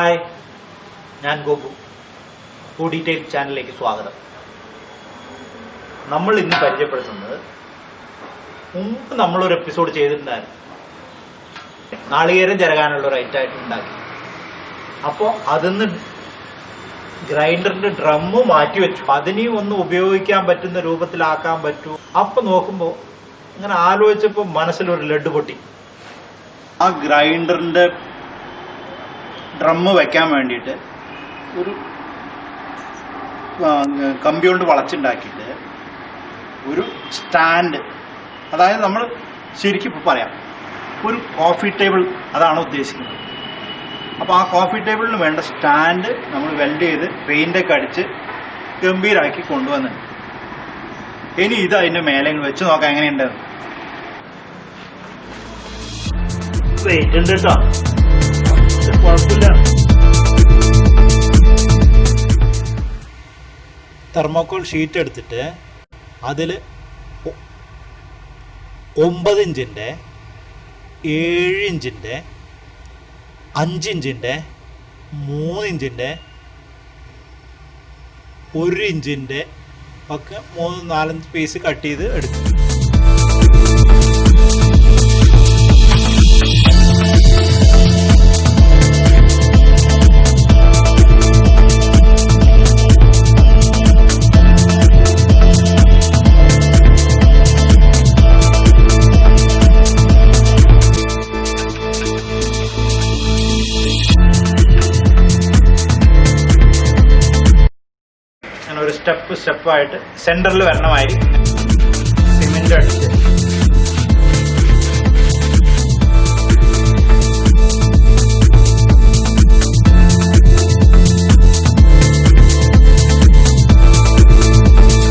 Hi, ഞാൻ Gopu. Food detail ചാനലിലേക്ക് സ്വാഗതം. നമ്മൾ ഇന്ന് പരിചയപ്പെടുത്തുന്നത് മുമ്പ് നമ്മളൊരു എപ്പിസോഡ് ചെയ്തിട്ടുണ്ടായിരുന്നു. നാളികേരം ചിരകാനുള്ള ഒരു ഐറ്റമായിട്ട് ഉണ്ടാക്കി. അപ്പോൾ അതിന്ന് ഗ്രൈൻഡറിന്റെ ഡ്രമ്മ് മാറ്റി വെച്ചു. അതിനെ ഒന്ന് ഉപയോഗിക്കാൻ പറ്റുന്ന രൂപത്തിലാക്കാൻ പറ്റൂ. അപ്പൊ നോക്കുമ്പോൾ ഇങ്ങനെ ആലോചിച്ചപ്പോൾ മനസ്സിലൊരു ലഡ് പൊട്ടി. ആ ഗ്രൈൻഡറിന്റെ ഡ്രമ്മ് വെക്കാൻ വേണ്ടിയിട്ട് ഒരു കമ്പി കൊണ്ട് വളച്ചുണ്ടാക്കിയിട്ട് ഒരു സ്റ്റാൻഡ്, അതായത് നമ്മൾ ശരിക്കും ഇപ്പോൾ പറയാം ഒരു കോഫി ടേബിൾ, അതാണ് ഉദ്ദേശിക്കുന്നത്. അപ്പോൾ ആ കോഫി ടേബിളിന് വേണ്ട സ്റ്റാൻഡ് നമ്മൾ വെൽഡ് ചെയ്ത് പെയിൻ്റൊക്കെ അടിച്ച് ഗംഭീരാക്കി കൊണ്ടുവന്നിട്ടുണ്ട്. ഇനി ഇത് അതിൻ്റെ മേലെ വെച്ച് നോക്കാം എങ്ങനെയുണ്ട്. വെയിറ്റ് ഉണ്ട് കേട്ടോ, കുഴപ്പമില്ല. തെർമോക്കോൾ ഷീറ്റ് എടുത്തിട്ട് അതിൽ 9 ഇഞ്ചിൻ്റെ 7 ഇഞ്ചിൻ്റെ 5 ഇഞ്ചിൻ്റെ 3 ഇഞ്ചിൻ്റെ 1 ഇഞ്ചിൻ്റെ ഒക്കെ 3-4 പീസ് കട്ട് ചെയ്ത് എടുത്തു. ഒരു സ്റ്റെപ്പായിട്ട് സെന്ററിൽ വരണമായി സിമെന്റ് അടിച്ച്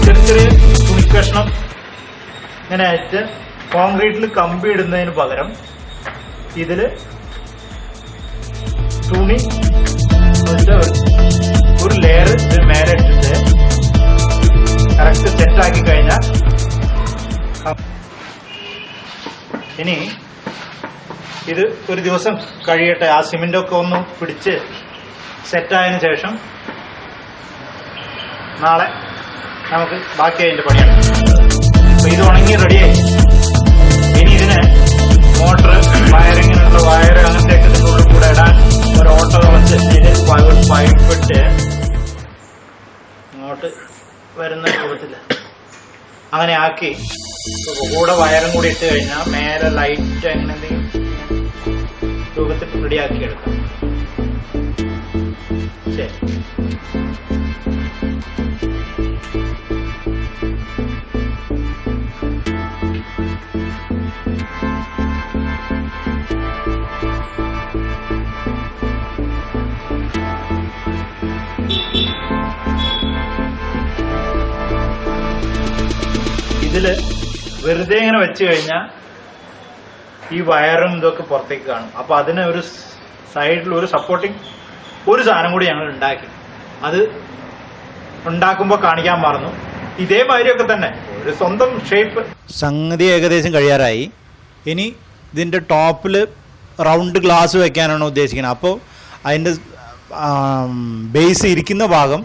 ചെറിയ ചെറിയ തുണിക്കഷ്ണം ഇങ്ങനെ ആയിട്ട് കോൺക്രീറ്റിൽ കമ്പി ഇടുന്നതിന് പകരം ഇതില് തുണി ഒരു ലെയർ മേലെ ഇട്ടിട്ട് കറക്റ്റ് സെറ്റാക്കി കഴിഞ്ഞാൽ ഇനി ഇത് ഒരു ദിവസം കഴിയട്ടെ. ആ സിമെന്റൊക്കെ ഒന്ന് പിടിച്ച് സെറ്റായതിനു ശേഷം നാളെ നമുക്ക് ബാക്കി അതിന്റെ പണിയാണ്. അപ്പൊ ഇത് ഉണങ്ങി റെഡിയായി. ഇനി ഇതിന് മോട്ടർ, വയറിങ്ങിനുള്ള വയർ, അങ്ങനത്തെ ഒക്കെ ഇതിനുള്ളിൽ കൂടെ ഇടാൻ ഒരു ഓട്ടോ വെച്ച് ഇതിന് പൈപ്പിട്ട് ഇങ്ങോട്ട് വരുന്ന രൂപത്തില്ല അങ്ങനെ ആക്കി കൂടെ വയറും കൂടി ഇട്ട് കഴിഞ്ഞാൽ മേലെ ലൈറ്റ് അങ്ങനെ എന്തെങ്കിലും രൂപത്തിൽ റെഡിയാക്കി എടുക്കാം. ശരി, ഇതില് വെറുതെ ഇങ്ങനെ വെച്ച് കഴിഞ്ഞാൽ ഈ വയറും ഇതൊക്കെ പുറത്തേക്ക് കാണും. അപ്പൊ അതിന് ഒരു സൈഡിൽ ഒരു സപ്പോർട്ടിങ് ഒരു സാധനം കൂടി ഞങ്ങൾ ഉണ്ടാക്കി. അത് ഉണ്ടാക്കുമ്പോൾ കാണിക്കാൻ മറന്നു. ഇതേമാതിരിയൊക്കെ തന്നെ ഒരു സ്വന്തം ഷേപ്പ്. സംഗതി ഏകദേശം കഴിയാറായി. ഇനി ഇതിന്റെ ടോപ്പിൽ റൗണ്ട് ഗ്ലാസ് വെക്കാനാണ് ഉദ്ദേശിക്കുന്നത്. അപ്പോൾ അതിന്റെ ബേസ് ഇരിക്കുന്ന ഭാഗം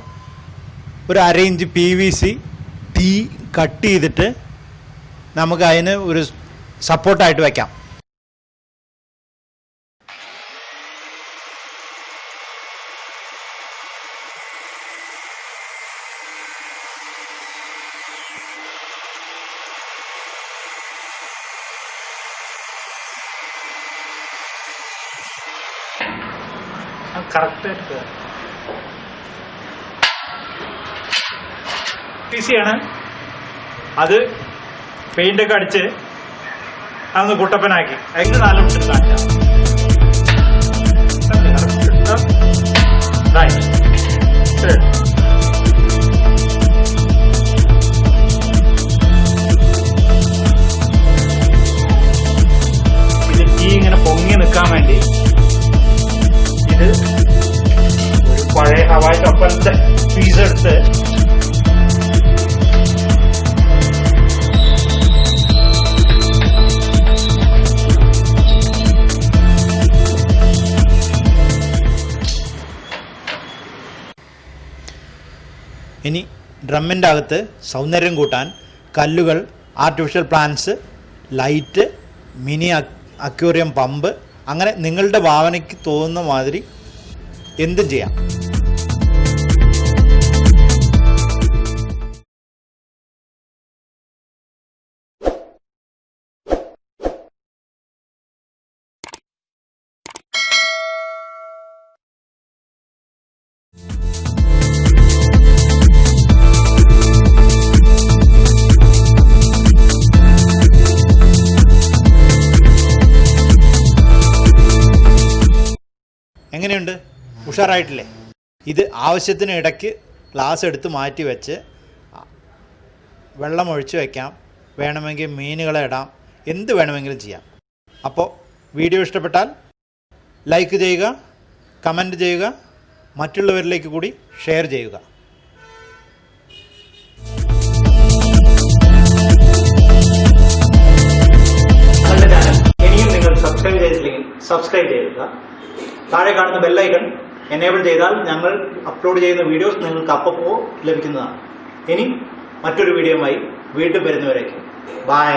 ഒരു 1/2 ഇഞ്ച് PVC ടീ കട്ട് ചെയ്തിട്ട് നമുക്ക് അതിന് ഒരു സപ്പോർട്ടായിട്ട് വയ്ക്കാം. കറക്റ്റായിട്ട് ഈസിയാണ്. അത് പെയിന്റൊക്കെ അടിച്ച് അതൊന്ന് കുട്ടപ്പനാക്കി അതിന് 4 മിനിറ്റ് കാണിക്കാം. ഇത് തീ ഇങ്ങനെ പൊങ്ങി നിൽക്കാൻ വേണ്ടി ഇത് ഒരു പഴയ ഹവായ് കപ്പലിന്റെ പീസ് എടുത്ത് ഡ്രമ്മിൻ്റെ അകത്ത് സൗന്ദര്യം കൂട്ടാൻ കല്ലുകൾ, artificial plants, light, mini aquarium pump, അങ്ങനെ നിങ്ങളുടെ ഭാവനയ്ക്ക് തോന്നുന്ന മാതിരി എന്തും ചെയ്യാം. എങ്ങനെയുണ്ട്? ഉഷാറായിട്ടില്ലേ? ഇത് ആവശ്യത്തിന് ഇടയ്ക്ക് ഗ്ലാസ് എടുത്ത് മാറ്റി വെച്ച് വെള്ളം ഒഴിച്ച് വയ്ക്കാം, വേണമെങ്കിൽ മീനുകളെ ഇടാം, എന്ത് വേണമെങ്കിലും ചെയ്യാം. അപ്പോൾ വീഡിയോ ഇഷ്ടപ്പെട്ടാൽ ലൈക്ക് ചെയ്യുക, കമൻറ്റ് ചെയ്യുക, മറ്റുള്ളവരിലേക്ക് കൂടി ഷെയർ ചെയ്യുക. ഇനിയും നിങ്ങൾ സബ്സ്ക്രൈബ് ചെയ്തിട്ടില്ലെങ്കിൽ സബ്സ്ക്രൈബ് ചെയ്യുക. താഴെ കാണുന്ന ബെല്ലൈക്കൺ എനേബിൾ ചെയ്താൽ ഞങ്ങൾ അപ്ലോഡ് ചെയ്യുന്ന വീഡിയോസ് നിങ്ങൾക്ക് അപ്പോൾ ലഭിക്കുന്നതാണ്. ഇനി മറ്റൊരു വീഡിയോയുമായി വീണ്ടും വരുന്നവരേക്കും ബൈ.